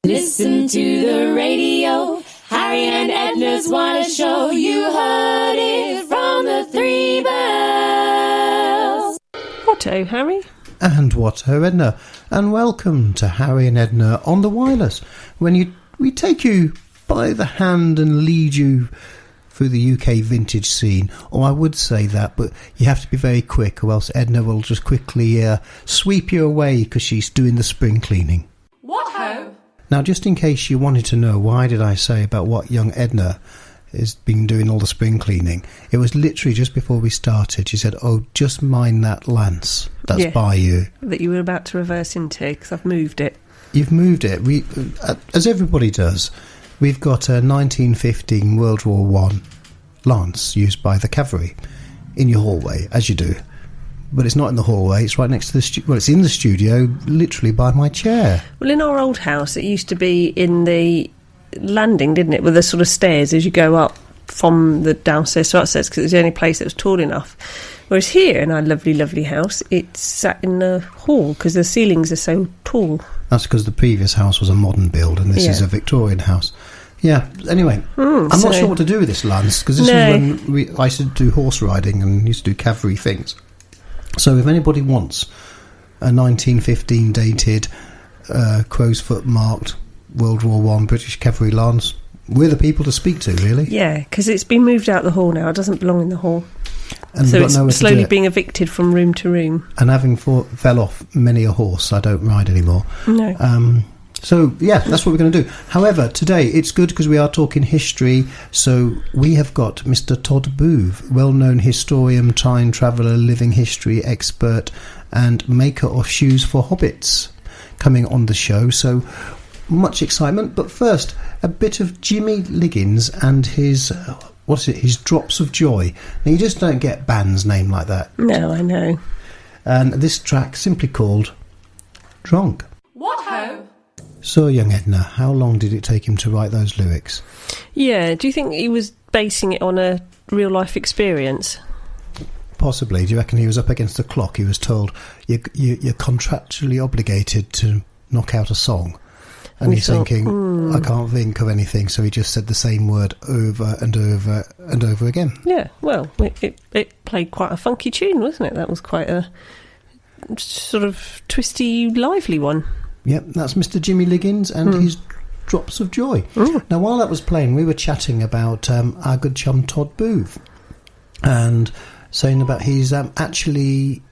Listen to the radio, Harry and Edna's Wireless Show. You heard it from the Three Bells. What-o, Harry? And what-o, Edna. And welcome to Harry and Edna on the Wireless, when we take you by the hand and lead you through the UK vintage scene. Or I would say that, but you have to be very quick, or else Edna will just quickly sweep you away because she's doing the spring cleaning. What-ho? Now, just in case you wanted to know, why did I say about what young Edna has been doing all the spring cleaning? It was literally just before we started. She said, "Oh, just mind that lance that's by you." That you were about to reverse into, because I've moved it. You've moved it. We, as everybody does, we've got a 1915 World War I lance used by the cavalry in your hallway, as you do. But it's not in the hallway, it's right next to the well, it's in the studio, literally by my chair. Well, in our old house, it used to be in the landing, didn't it, with the sort of stairs as you go up from the downstairs to upstairs, because it was the only place that was tall enough. Whereas here, in our lovely, lovely house, it's sat in the hall, because the ceilings are so tall. That's because the previous house was a modern build, and this is a Victorian house. Yeah, anyway, I'm not sure what to do with this lance, because this is when I used to do horse riding and used to do cavalry things. So if anybody wants a 1915 dated, crow's foot marked World War I British cavalry lance, we're the people to speak to, really. Yeah, because it's been moved out the hall now. It doesn't belong in the hall. And so it's slowly being evicted from room to room. And having fell off many a horse, I don't ride anymore. No. So, yeah, that's what we're going to do. However, today, it's good because we are talking history. So we have got Mr. Tod Booth, well-known historian, time traveller, living history expert, and maker of shoes for hobbits, coming on the show. So much excitement. But first, a bit of Jimmy Liggins and his, his Drops of Joy. Now, you just don't get bands named like that. No, I know. And this track simply called Drunk. What-ho? So, young Edna, how long did it take him to write those lyrics? Yeah, do you think he was basing it on a real-life experience? Possibly. Do you reckon he was up against the clock? He was told, you're contractually obligated to knock out a song. And he's thinking, I can't think of anything, so he just said the same word over and over and over again. Yeah, well, it played quite a funky tune, wasn't it? That was quite a sort of twisty, lively one. Yep, that's Mr. Jimmy Liggins and his Drops of Joy. Now, while that was playing, we were chatting about our good chum Tod Booth, and saying about he's actually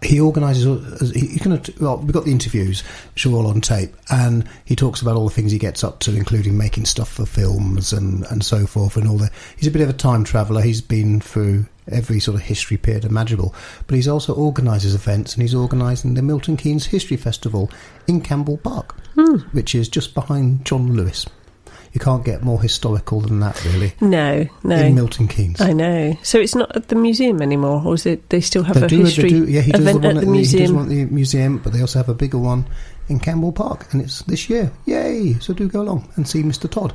he organises. We've got the interviews, which are all on tape, and he talks about all the things he gets up to, including making stuff for films and so forth, and all that. He's a bit of a time traveller. He's been through every sort of history period imaginable, but he's also organises events, and he's organising the Milton Keynes History Festival in Campbell Park, which is just behind John Lewis. You can't get more historical than that, really. No. In Milton Keynes. I know. So it's not at the museum anymore, or is it? They still have a history event at the museum? He does want the museum, but they also have a bigger one in Campbell Park, and it's this year. Yay! So do go along and see Mr. Tod,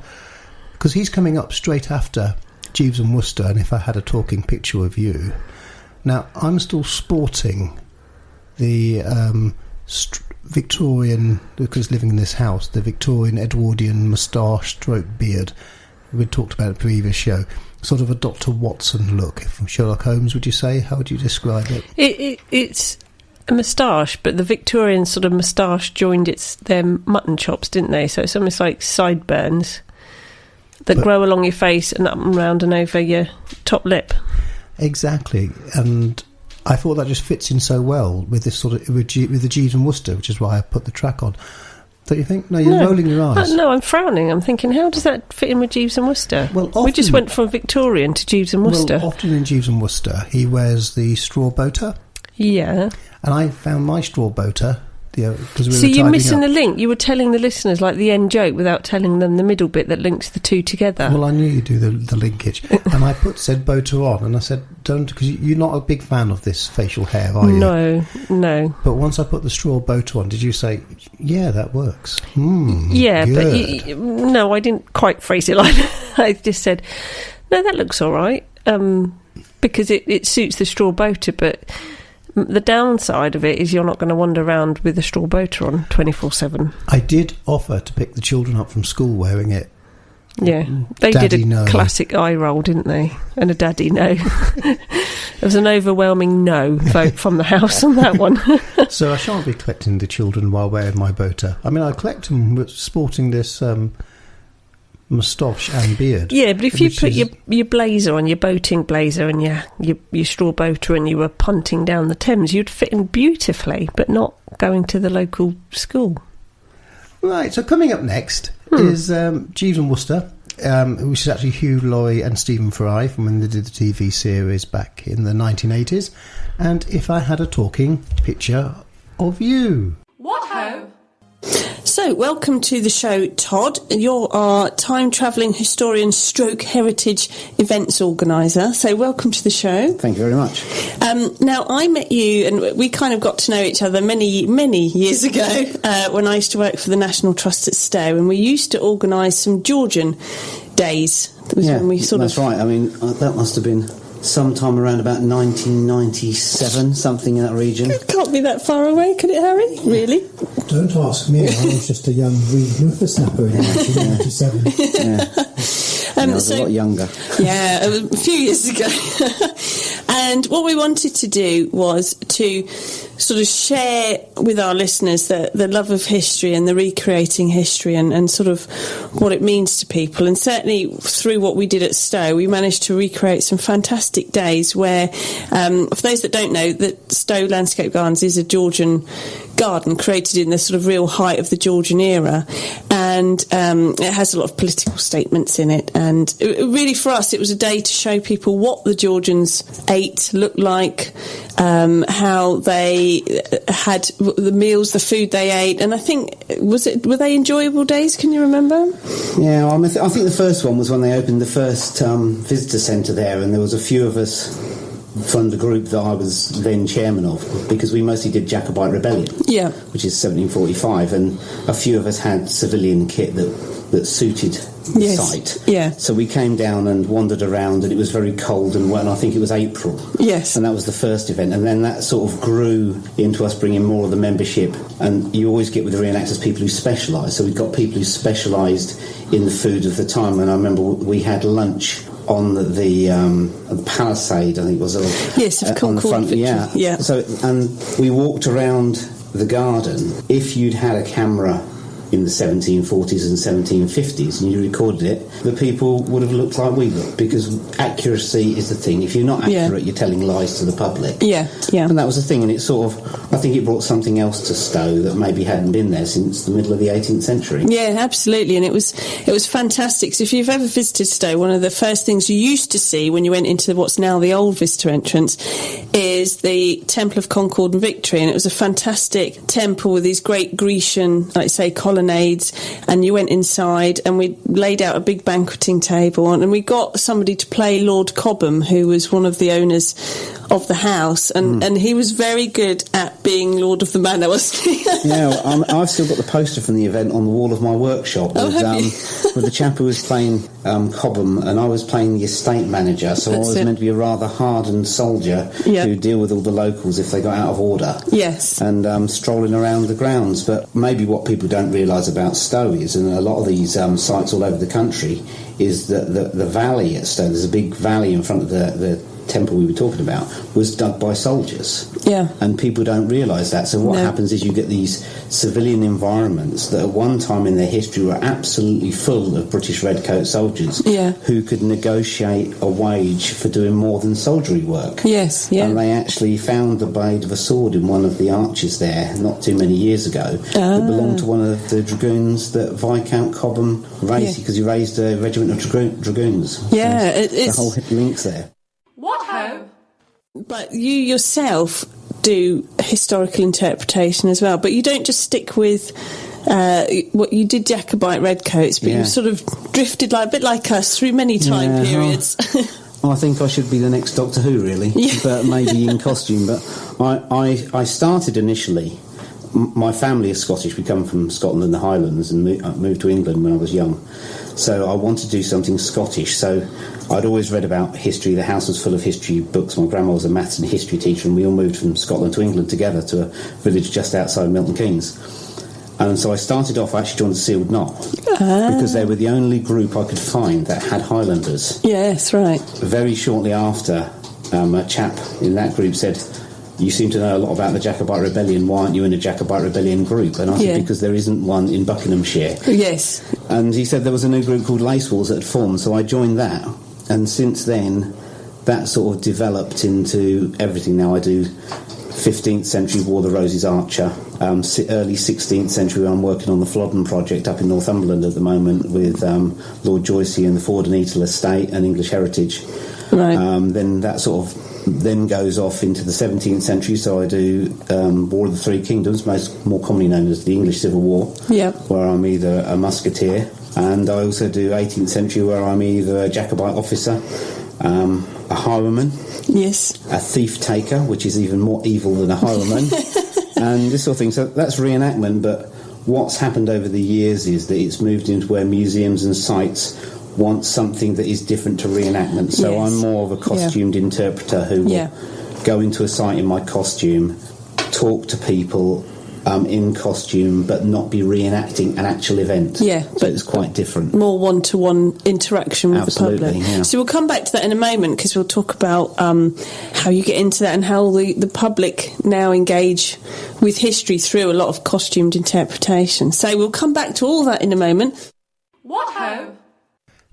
because he's coming up straight after Jeeves and Wooster, and If I Had a Talking Picture of You. Now, I'm still sporting the Victorian, because living in this house, the Victorian Edwardian moustache stroke beard we talked about in the previous show. Sort of a Dr. Watson look from Sherlock Holmes, would you say? How would you describe it? It's a moustache, but the Victorian sort of moustache joined their mutton chops, didn't they? So it's almost like sideburns that grow along your face and up and round and over your top lip. Exactly, and I thought that just fits in so well with this sort of with the Jeeves and Wooster, which is why I put the track on. Don't you think? No, you're rolling your eyes. No, I'm frowning. I'm thinking, how does that fit in with Jeeves and Wooster? Well, often, we just went from Victorian to Jeeves and Wooster. Well, often in Jeeves and Wooster, he wears the straw boater. Yeah. And I found my straw boater. So you're missing the link. You were telling the listeners like the end joke without telling them the middle bit that links the two together. Well, I knew you'd do the linkage. And I said boater on, and I said, don't, because you're not a big fan of this facial hair, are you? No. But once I put the straw boater on, did you say, yeah, that works? Yeah, good. But no, I didn't quite phrase it like that. I just said, no, that looks all right, because it suits the straw boater, but The downside of it is you're not going to wander around with a straw boater on 24/7. I did offer to pick the children up from school wearing it. Yeah, they Daddy did a no. classic eye roll, didn't they? And a daddy no. There was an overwhelming no vote from the house on that one. So I shan't be collecting the children while wearing my boater. I mean, I'll collect them with sporting this moustache and beard. Yeah, but if you put your blazer on, your boating blazer and your straw boater, and you were punting down the Thames, you'd fit in beautifully, but not going to the local school. Right, so coming up next is Jeeves and Wooster, which is actually Hugh Laurie and Stephen Fry from when they did the TV series back in the 1980s. And If I Had a Talking Picture of You. What ho? So, welcome to the show, Todd. You're our time-travelling historian stroke heritage events organiser. So, welcome to the show. Thank you very much. Now, I met you, and we kind of got to know each other many, many years ago when I used to work for the National Trust at Stowe, and we used to organise some Georgian days. That was when we that's right. I mean, that must have been sometime around about 1997, something in that region. It can't be that far away, could it, Harry? Really? Don't ask me. I was just a young Reed whippersnapper in 1997. I was a lot younger. Yeah, it was a few years ago. And what we wanted to do was to sort of share with our listeners the love of history and the recreating history and sort of what it means to people. And certainly through what we did at Stowe, we managed to recreate some fantastic days where, for those that don't know, that Stowe Landscape Gardens is a Georgian garden created in the sort of real height of the Georgian era, and it has a lot of political statements in it, and really for us it was a day to show people what the Georgians ate, looked like, how they had the meals, the food they ate, and I think were they enjoyable days? Can you remember? Yeah, I think the first one was when they opened the first visitor centre there, and there was a few of us from the group that I was then chairman of, because we mostly did Jacobite Rebellion, which is 1745, and a few of us had civilian kit that suited the site. Yeah. So we came down and wandered around, and it was very cold and wet, and I think it was April. Yes. And that was the first event, and then that sort of grew into us bringing more of the membership, and you always get with the reenactors people who specialise, so we've got people who specialised in the food of the time, and I remember we had lunch on the palisade, I think it was. Yes, of on the front, Victory. Yeah. So, and we walked around the garden. If you'd had a camera in the 1740s and 1750s and you recorded it, the people would have looked like we look, because accuracy is the thing. If you're not accurate, you're telling lies to the public. Yeah. And that was the thing, and it sort of, I think it brought something else to Stowe that maybe hadn't been there since the middle of the 18th century. Yeah, absolutely, and it was fantastic. So if you've ever visited Stowe, one of the first things you used to see when you went into what's now the old visitor entrance is the Temple of Concord and Victory, and it was a fantastic temple with these great Grecian, like I say, colonnades, and you went inside and we laid out a big banqueting table, and we got somebody to play Lord Cobham, who was one of the owners of the house, and he was very good at being Lord of the Manor, wasn't he? Yeah, I've still got the poster from the event on the wall of my workshop with the chap who was playing Cobham, and I was playing the estate manager, so I was meant to be a rather hardened soldier who deal with all the locals if they got out of order. Yes. And strolling around the grounds. But maybe what people don't realise about Stowe is, and a lot of these sites all over the country, is that the valley at Stowe, there's a big valley in front of the temple we were talking about, was dug by soldiers. Yeah. And people don't realise that. So what happens is you get these civilian environments that at one time in their history were absolutely full of British redcoat soldiers who could negotiate a wage for doing more than soldiery work. Yes, yeah. And they actually found the blade of a sword in one of the arches there not too many years ago that belonged to one of the dragoons that Viscount Cobham raised, because he raised a regiment of dragoons. Yeah, so it's the whole links there. What ho? But you yourself do historical interpretation as well, but you don't just stick with what you did, Jacobite redcoats, but you sort of drifted a bit like us through many time periods. I think I should be the next Doctor Who, really, but maybe in costume. But I started initially my family is Scottish. We come from Scotland and the Highlands, and moved to England when I was young. So I wanted to do something Scottish. So I'd always read about history. The house was full of history books. My grandma was a maths and history teacher, and we all moved from Scotland to England together to a village just outside Milton Keynes. And so I started off, I actually joined the Sealed Knot, because they were the only group I could find that had Highlanders. Yes, right. Very shortly after, a chap in that group said, "You seem to know a lot about the Jacobite Rebellion. Why aren't you in a Jacobite Rebellion group?" And I said, "Because there isn't one in Buckinghamshire." Yes. And he said there was a new group called Lace Walls that had formed, so I joined that. And since then, that sort of developed into everything. Now I do 15th century War of the Roses Archer, early 16th century. I'm working on the Flodden project up in Northumberland at the moment with Lord Joycey and the Ford and Eaton Estate and English Heritage. Right. Then that sort of then goes off into the 17th century, so I do War of the Three Kingdoms, more commonly known as the English Civil War, where I'm either a musketeer, and I also do 18th century, where I'm either a Jacobite officer, a highwayman, a thief taker, which is even more evil than a highwayman, and this sort of thing. So that's reenactment, but what's happened over the years is that it's moved into where museums and sites want something that is different to reenactment. So I'm more of a costumed interpreter who will go into a site in my costume, talk to people in costume, but not be reenacting an actual event. So it's quite different. More one-to-one interaction with the public. Yeah. So we'll come back to that in a moment, because we'll talk about how you get into that and how the public now engage with history through a lot of costumed interpretation. So we'll come back to all that in a moment. What ho?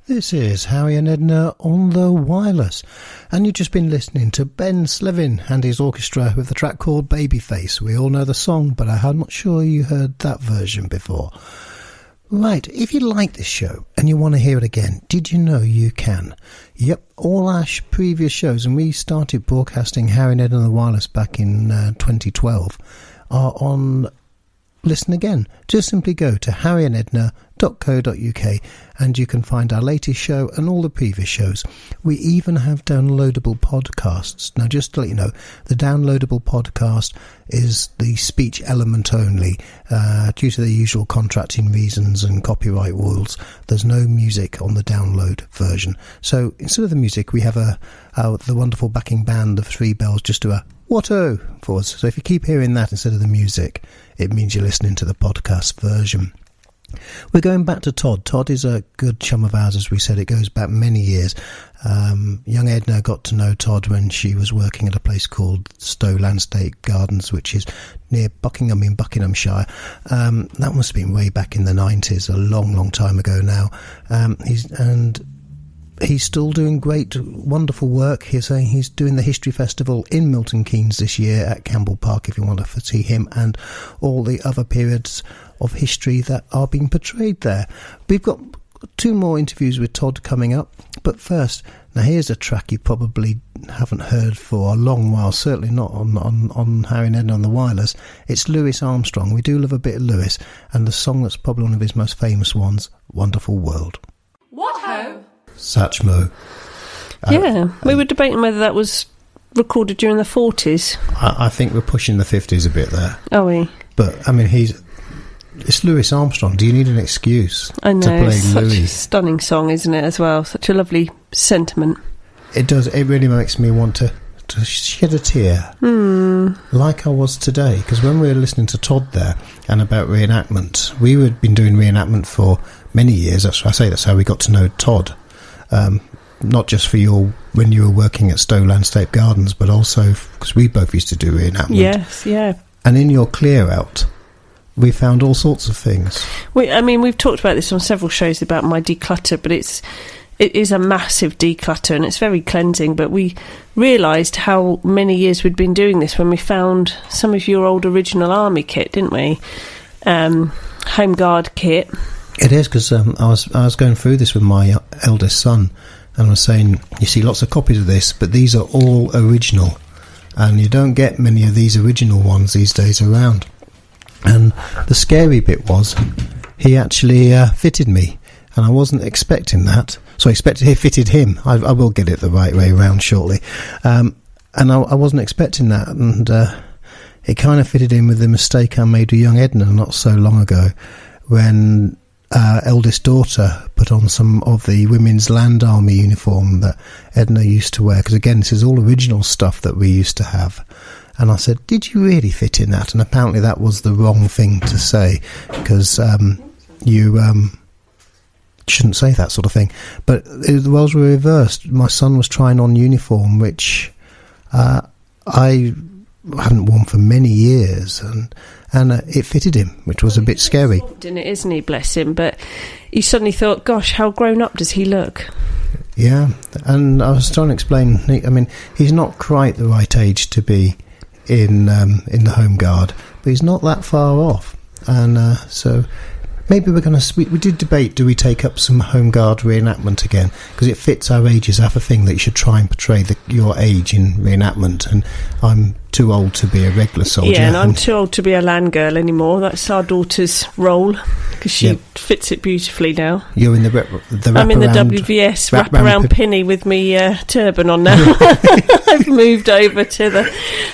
This is Harry and Edna on the wireless, and you've just been listening to Ben Slevin and his orchestra with the track called Babyface. We all know the song, but I'm not sure you heard that version before. Right, if you like this show and you want to hear it again, did you know you can? Yep, all our previous shows, and we started broadcasting Harry and Edna on the wireless back in 2012, are on Listen Again. Just simply go to harryandedna.co.uk and you can find our latest show and all the previous shows. We even have downloadable podcasts. Now, just to let you know, the downloadable podcast is the speech element only. Due to the usual contracting reasons and copyright rules, there's no music on the download version. So instead of the music, we have the wonderful backing band of Three Bells just do a what-oh for us. So if you keep hearing that instead of the music, it means you're listening to the podcast version. We're going back to Tod. Tod is a good chum of ours, as we said. It goes back many years. Young Edna got to know Tod when she was working at a place called Stowe Landscape Gardens, which is near Buckingham in Buckinghamshire. That must have been way back in the 90s, a long, long time ago now. He's still doing great, wonderful work. He's doing the History Festival in Milton Keynes this year at Campbell Park, if you want to see him and all the other periods of history that are being portrayed there. We've got 2 more interviews with Tod coming up, but first, now here's a track you probably haven't heard for a long while, certainly not on Harry and Edna on the wireless. It's Louis Armstrong. We do love a bit of Louis, and the song that's probably one of his most famous ones, Wonderful World. What ho? Satchmo. We were debating whether that was recorded during the 40s. I think we're pushing the 50s a bit there. Are we? But, I mean, it's Louis Armstrong. Do you need an excuse I know, to play it's such Louis? a stunning song, isn't it, as well? Such a lovely sentiment. It does. It really makes me want to shed a tear, like I was today. Because when we were listening to Tod there and about reenactment, we had been doing reenactment for many years. That's how we got to know Tod. Not just for when you were working at Stowe Landscape Gardens, but also because we both used to do reenactment. Yes, yeah. And in your clear out, we found all sorts of things. We've talked about this on several shows about my declutter, but it is a massive declutter and it's very cleansing. But we realised how many years we'd been doing this when we found some of your old original army kit, didn't we? Home Guard kit. It is, because I was going through this with my eldest son, and I was saying, you see lots of copies of this, but these are all original, and you don't get many of these original ones these days around. And the scary bit was, he actually fitted me, and I wasn't expecting that. So I expected he fitted him. I will get it the right way around shortly. And I wasn't expecting that, and it kind of fitted in with the mistake I made with young Edna not so long ago, when eldest daughter put on some of the Women's Land Army uniform that Edna used to wear, because again, this is all original stuff that we used to have. And I said, did you really fit in that? And apparently that was the wrong thing to say, because you shouldn't say that sort of thing. But the roles were reversed. My son was trying on uniform, which I hadn't worn for many years, and it fitted him, which was a bit scary. In it, isn't he? Bless him. But you suddenly thought, gosh, how grown up does he look? Yeah, and I was trying to explain. I mean, he's not quite the right age to be in the Home Guard, but he's not that far off. And so maybe we're going to... We did debate, do we take up some Home Guard reenactment again? Because it fits our ages. I have a thing that you should try and portray your age in reenactment, and I'm too old to be a regular soldier. Yeah, and I'm too old to be a land girl anymore. That's our daughter's role, because she fits it beautifully now. You're in the wrap I'm in the WVS wrap-around pinny with me turban on now. I've moved over to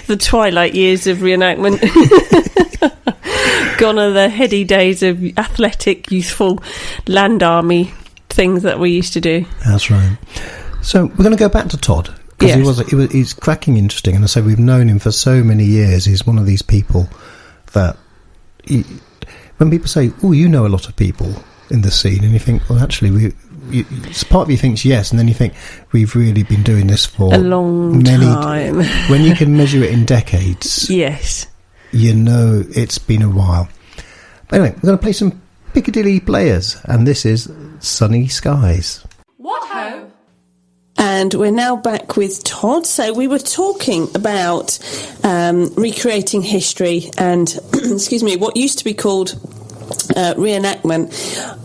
the twilight years of reenactment. Gone are the heady days of athletic, youthful land army things that we used to do. That's right. So we're going to go back to Tod, because he's cracking interesting, and I say we've known him for so many years. He's one of these people that when people say, oh, you know a lot of people in the scene, and you think, well, actually part of you thinks yes, and then you think we've really been doing this for a long time. When you can measure it in decades, yes, you know it's been a while. But anyway, we're going to play some Piccadilly Players, and this is Sunny Skies. What ho? And we're now back with Tod. So we were talking about recreating history and, excuse me, what used to be called reenactment.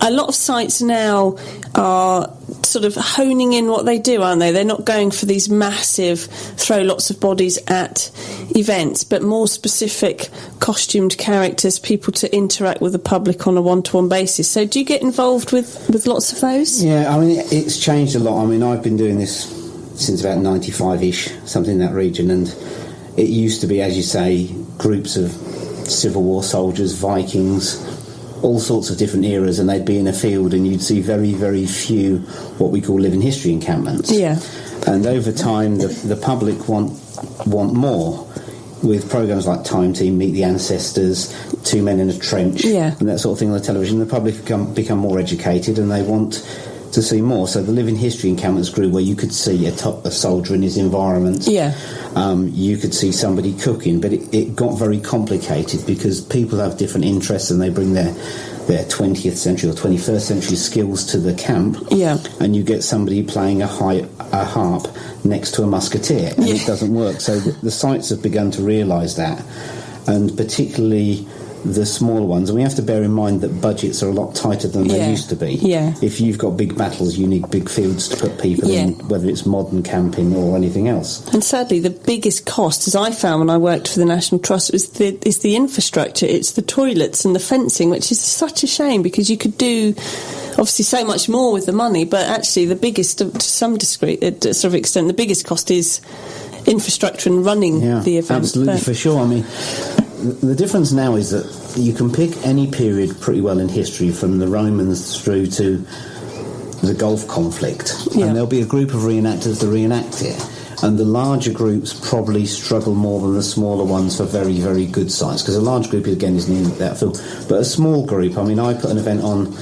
A lot of sites now are sort of honing in what they do, aren't they? They're not going for these massive throw lots of bodies at events, but more specific costumed characters, people to interact with the public on a one-to-one basis. So do you get involved with lots of those? Yeah, I mean, it's changed a lot. I mean, I've been doing this since about 95-ish, something in that region, and it used to be, as you say, groups of Civil War soldiers, Vikings, all sorts of different eras, and they'd be in a field and you'd see very, very few what we call living history encampments. Yeah. And over time, the public want more, with programmes like Time Team, Meet the Ancestors, Two Men in a Trench, and that sort of thing on the television. The public become more educated and they want to see more. So the living history encampments grew, where you could see a soldier in his environment. Yeah. You could see somebody cooking, but it got very complicated because people have different interests and they bring their 20th century or 21st century skills to the camp. Yeah. And you get somebody playing a harp next to a musketeer, and it doesn't work. So the sites have begun to realise that, and particularly the smaller ones, and we have to bear in mind that budgets are a lot tighter than they used to be. Yeah. If you've got big battles, you need big fields to put people in, whether it's modern camping or anything else. And sadly, the biggest cost, as I found when I worked for the National Trust, is the infrastructure. It's the toilets and the fencing, which is such a shame, because you could do obviously so much more with the money, but actually the biggest, to some degree, sort of extent, the biggest cost is infrastructure and running the event. Absolutely, for sure. I mean, the difference now is that you can pick any period pretty well in history, from the Romans through to the Gulf conflict, and there'll be a group of reenactors that reenact it, and the larger groups probably struggle more than the smaller ones for very, very good sites, because a large group, again, isn't in that field. But a small group, I mean, I put an event on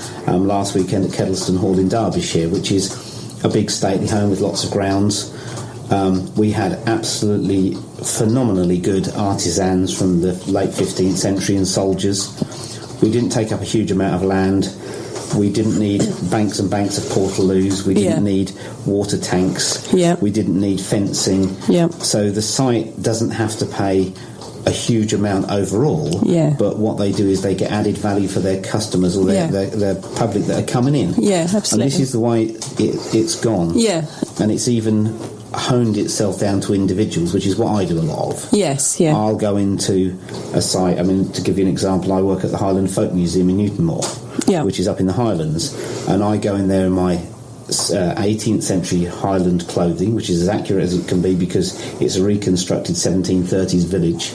last weekend at Kedleston Hall in Derbyshire, which is a big stately home with lots of grounds. We had absolutely phenomenally good artisans from the late 15th century and soldiers. We didn't take up a huge amount of land. We didn't need banks and banks of portaloos. We didn't need water tanks. We didn't need fencing. So the site doesn't have to pay a huge amount overall, but what they do is they get added value for their customers or their public that are coming in. Absolutely. And this is the way it's gone. And it's even honed itself down to individuals, which is what I do a lot of. I'll go into a site, I mean, to give you an example, I work at the Highland Folk Museum in Newtonmore, which is up in the Highlands, and I go in there in my 18th century Highland clothing, which is as accurate as it can be because it's a reconstructed 1730s village.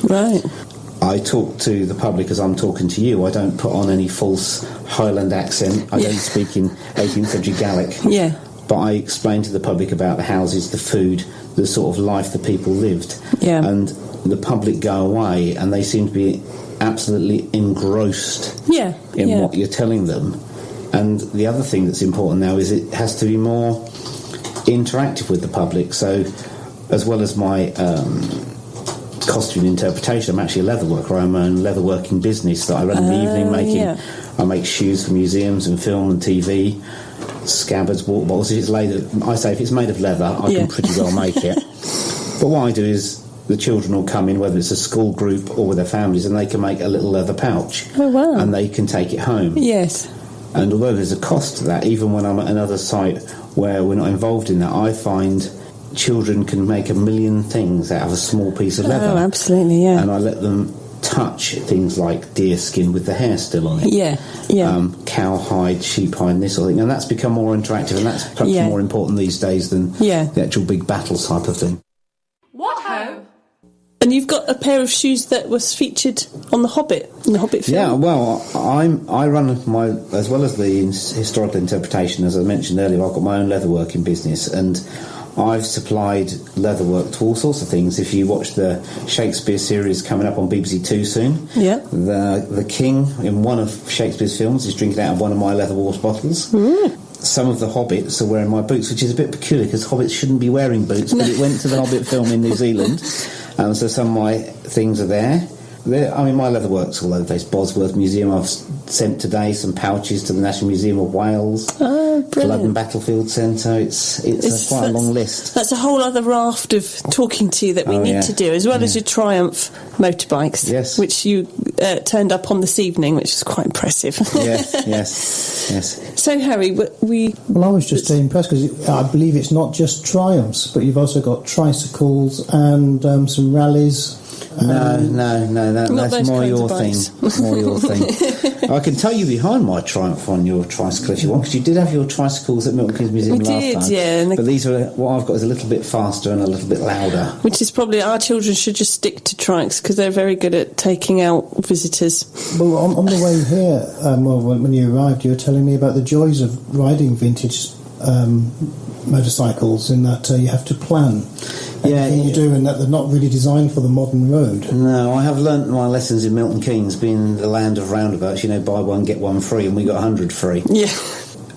I talk to the public as I'm talking to you. I don't put on any false Highland accent. I don't speak in 18th century Gaelic. Yeah. But I explain to the public about the houses, the food, the sort of life the people lived. Yeah. And the public go away and they seem to be absolutely engrossed in what you're telling them. And the other thing that's important now is it has to be more interactive with the public. So as well as my costume interpretation, I'm actually a leatherworker. I own my own leatherworking business that I run in the evening making. I make shoes for museums and film and TV, scabbards, water bottles. If it's made of leather, I can pretty well make it. But what I do is the children will come in, whether it's a school group or with their families, and they can make a little leather pouch. Oh, wow. And they can take it home. Yes. And although there's a cost to that, even when I'm at another site where we're not involved in that, I find children can make a million things out of a small piece of leather. Oh, absolutely, yeah. And I let them touch things like deer skin with the hair still on it. Yeah. Cowhide, sheep hide, and this sort of thing. And that's become more interactive, and that's perhaps more important these days than the actual big battle type of thing. What ho? And you've got a pair of shoes that was featured on The Hobbit, in the Hobbit film. Yeah, well, I run my, as well as the historical interpretation, as I mentioned earlier, I've got my own leatherworking business, and I've supplied leatherwork to all sorts of things. If you watch the Shakespeare series coming up on BBC Two soon, the king in one of Shakespeare's films is drinking out of one of my leather water bottles. Some of the hobbits are wearing my boots, which is a bit peculiar because hobbits shouldn't be wearing boots, but it went to the Hobbit film in New Zealand, so some of my things are there. My leatherwork's all over the place. Bosworth Museum, I've sent today some pouches to the National Museum of Wales. Oh, brilliant. London Battlefield Centre. It's quite a long list. That's a whole other raft of talking to you that we need to do, as well as your Triumph motorbikes, which you turned up on this evening, which is quite impressive. Yes. So, Harry, Well, I was just impressed because I believe it's not just Triumphs, but you've also got tricycles and some rallies. No, that's more your thing. More your thing. I can tell you behind my Triumph on your tricycle if you want, because you did have your tricycles at Milton Keynes Museum last time. But these are what I've got is a little bit faster and a little bit louder. Which is probably our children should just stick to trikes because they're very good at taking out visitors. Well, on the way here, when you arrived, you were telling me about the joys of riding vintage motorcycles, in that you have to plan everything you do, and that they're not really designed for the modern road. No, I have learnt my lessons in Milton Keynes, being the land of roundabouts. Buy one get one free, and we got 100 free. Yeah.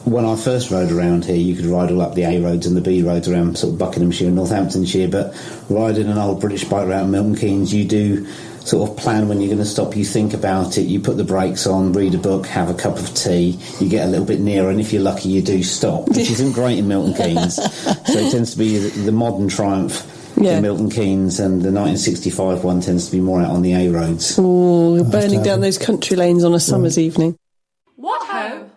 When I first rode around here, you could ride all up the A roads and the B roads around sort of Buckinghamshire and Northamptonshire, but riding an old British bike around Milton Keynes, you do sort of plan when you're going to stop. You think about it, you put the brakes on, read a book, have a cup of tea, you get a little bit nearer, and if you're lucky you do stop, which isn't great in Milton Keynes. So it tends to be the modern Triumph in Milton Keynes, and the 1965 one tends to be more out on the A roads. Oh, you're burning down those country lanes on a summer's evening. What ho?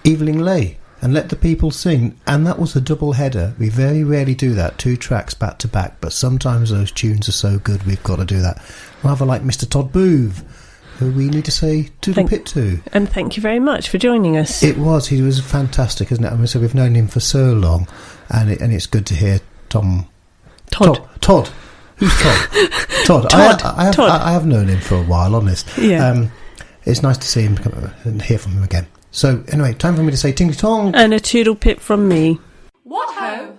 Evening Lay and Let the People Sing, and that was a double header. We very rarely do that, 2 tracks back to back, but sometimes those tunes are so good we've got to do that. Rather like Mr. Tod Booth, who we need to say toodle pip to. And thank you very much for joining us. He was fantastic, isn't it? I mean, so we've known him for so long, and it's good to hear Todd. Who's Todd? Todd. I have known him for a while, honest. Yeah. It's nice to see him and hear from him again. So, anyway, time for me to say ting-tong. And a toodle pip from me. What ho?